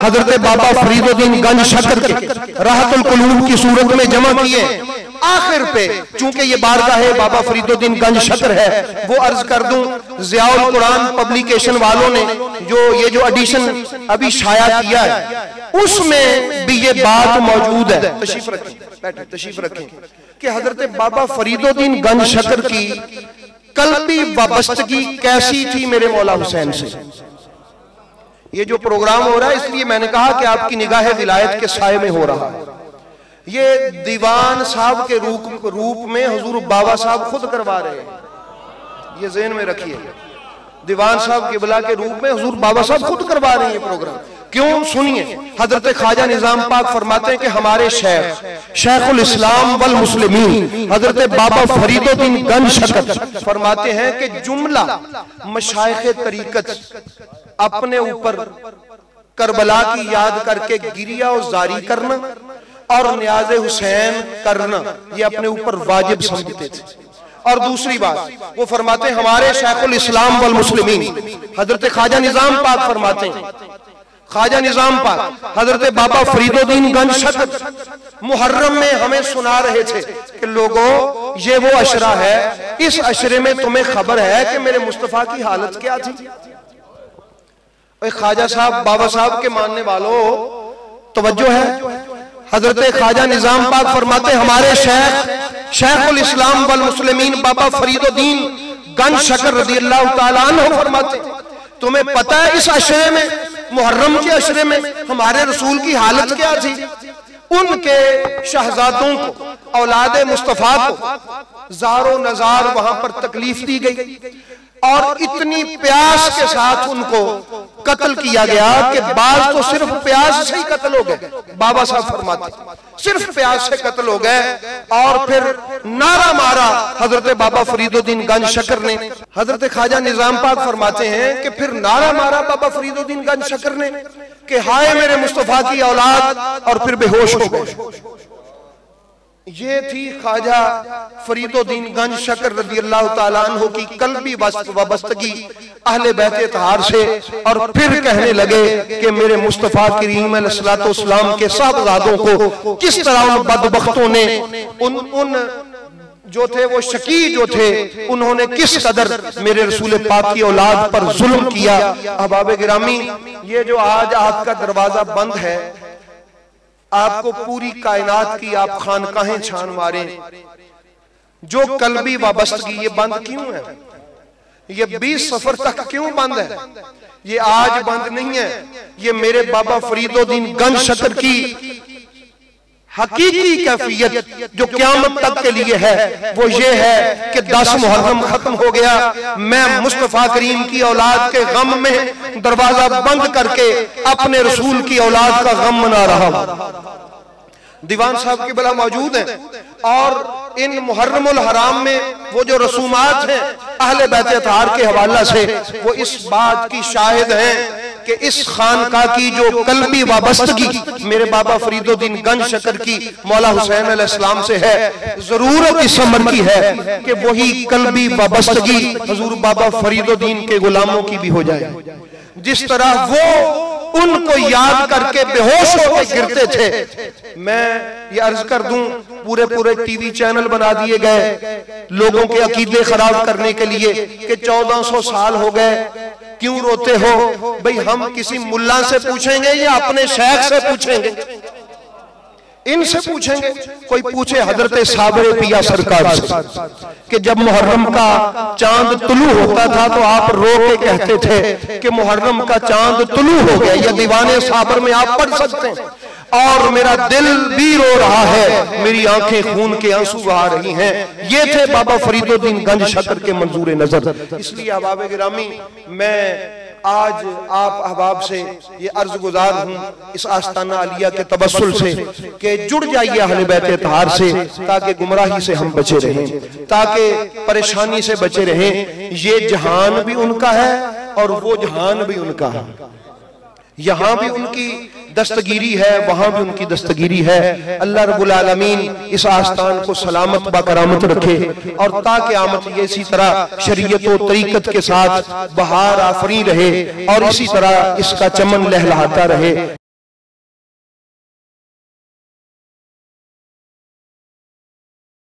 हजरत बाबा फरीदुद्दीन गंज शकर के राहतुल कुलूब की सूरत में जमा किए। आखिर पे चूंकि ये बारगाह बाबा फरीदुद्दीन गंज शकर है, वो अर्ज कर दूं ज़ियाउल कुरान पब्लिकेशन वालों ने जो एडिशन अभी शाया किया है, उसमें भी ये बात मौजूद है। तशरीफ रखें, बैठे, तशरीफ रखें कि हजरत बाबा फरीदुद्दीन गंज शकर की कल्बी वाबस्तगी कैसी थी मेरे मौला हुसैन से। ये जो प्रोग्राम हो रहा है, इसलिए मैंने कहा कि आपकी निगाह विलायत के साये में हो रहा है। ये दीवान साहब के रूप में हुजूर बाबा साहब खुद करवा रहे हैं, ये ज़हन में रखिए। दीवान साहब किबला के रूप में हुजूर बाबा साहब खुद करवा रहे हैं ये प्रोग्राम। क्यों? सुनिए, हजरत ख्वाजा निजाम पाक फरमाते हैं कि हमारे शेखुल इस्लाम वल मुस्लिमीन हजरत बाबा फरीदुद्दीन गंज शकर फरमाते हैं कि जुमला मशाइख तरीकत अपने ऊपर करबला की याद करके गिरिया और जारी करना और न्याज हुसैन करना ये अपने ऊपर वाजिब समझते थे। और दूसरी बात वो फरमाते हैं हमारे शेखुल इस्लाम वल मुस्लिमीन हजरत ख्वाजा निजाम पाक फरमाते हैं, ख्वाजा निजाम पाक हजरत बाबा फरीदुद्दीन गंज शकर मुहर्रम में हमें सुना रहे थे कि लोगों ये वो अशरा है, इस अशरे में तुम्हें खबर है कि मेरे मुस्तफा की हालत क्या थी। ख्वाजा साहब बाबा साहब के मानने वालों तवज्जो है। हजरत ख्वाजा निजाम पाक फरमाते हमारे शेखुल इस्लाम वल मुस्लिमीन बाबा फरीदुद्दीन गंज शकर रज़ियल्लाहु ताला अन्हु फरमाते तुम्हें पता है इस अशरे में, मुहर्रम के अशरे में हमारे रसूल की हालत क्या थी। उनके शहजादों को, औलादे मुस्तफा को ज़ारो नज़ार वहां पर तकलीफ दी गई और इतनी प्यास के साथ उनको कत्ल किया गया कि बाज तो सिर्फ प्यास से ही कत्ल हो गए। बाबा साहब फरमाते सिर्फ प्यास से कत्ल हो गए। और फिर नारा मारा हजरत बाबा फरीदुद्दीन गंज शकर ने। हजरत ख्वाजा निजाम पाक फरमाते हैं कि फिर नारा मारा बाबा फरीदुद्दीन गंज शकर ने कि हाय मेरे मुस्तफा की औलाद, और फिर बेहोश हो गए। ये थी ख्वाजा फरीदुद्दीन गंज शकर रज़ियल्लाहु ताला अन्हु की कल्बी वाबस्तगी अहले बैत तहार से। और फिर कहने लगे कि मेरे मुस्तफा करीम अलैहिस्सलातु वस्सलाम के साहबजादों को किस तरह उन बदबख्तों ने उन जो थे वो शकी जो थे उन्होंने किस कदर मेरे रसूल पाक की औलाद पर जुल्म किया। अहबाब गिरामी, ये जो आज आपका दरवाजा बंद है, आपको पूरी कायनात की आप खानकाहें छान मारें, जो कल्बी वाबस्तगी ये बंद क्यों है? ये 20 सफर तक क्यों बंद है? ये आज बंद नहीं है, ये मेरे बाबा फरीदुद्दीन गंज शकर की हकीकी कैफियत जो क़यामत तक के लिए है वो ये है कि 10 मुहर्रम खत्म हो गया, मैं मुस्तफा करीम की औलाद के गम में दरवाजा बंद करके अपने रसूल की औलाद का गम मना रहा हूं। दीवान साहब की बला मौजूद है और इन मुहर्रमुल हराम में वो जो रसूमात हैं अहले बैत तहार के हवाला से वो इस बात की शाहिद हैं कि इस खानका की जो कल्बी वाबस्तगी मेरे बाबा फरीदुद्दीन गंज शकर की मौला हुसैन अलैहिस्सलाम से है, जरूरत इस अमर की है कि वही कल्बी वाबस्तगी हुजूर बाबा फरीदुद्दीन के गुलामों की भी हो जाए। जिस तरह वो उनको याद करके बेहोश होकर गिरते थे, मैं ये अर्ज कर दूं पूरे टीवी चैनल बना दिए गए लोगों के अकीदे खराब करने के लिए कि 1400 साल हो गए, क्यों रोते हो? भाई हम किसी मुल्ला से पूछेंगे या अपने शेख से पूछेंगे? इनसे पूछेंगे। कोई पूछे हजरत साबरे पिया सरकार से कि जब मुहर्रम का चांद तुलू होता था तो आप रो के कहते थे कि मुहर्रम का चांद तुलू हो गया। यह दीवाने साबर में आप पढ़ सकते हैं। और मेरा दिल भी रो रहा है, मेरी आंखें खून के आंसू बहा रही हैं। ये थे बाबा फरीदुद्दीन गंज शकर के मंजूर नजर। इसलिए अहबाब गिरामी, मैं आज आप अहबाब से ये अर्ज गुजार हूँ इस आस्ताना आलिया के तबस्सुल से कि जुड़ जाइए अहले बैत तहार से, ताकि गुमराही से हम बचे रहें, ताकि परेशानी से बचे रहें। ये जहान भी उनका है और वो जहान भी उनका है। यहाँ भी उनकी दस्तगीरी है, वहां भी उनकी दस्तगीरी है। अल्लाह रब्बुल आलमीन इस आस्थान को सलामत बाकरामत रखे और ताकि आमत ये इसी तरह शरीयत और तरीकत के साथ बहार आफरी रहे और इसी तरह इसका चमन लहलहाता रहे।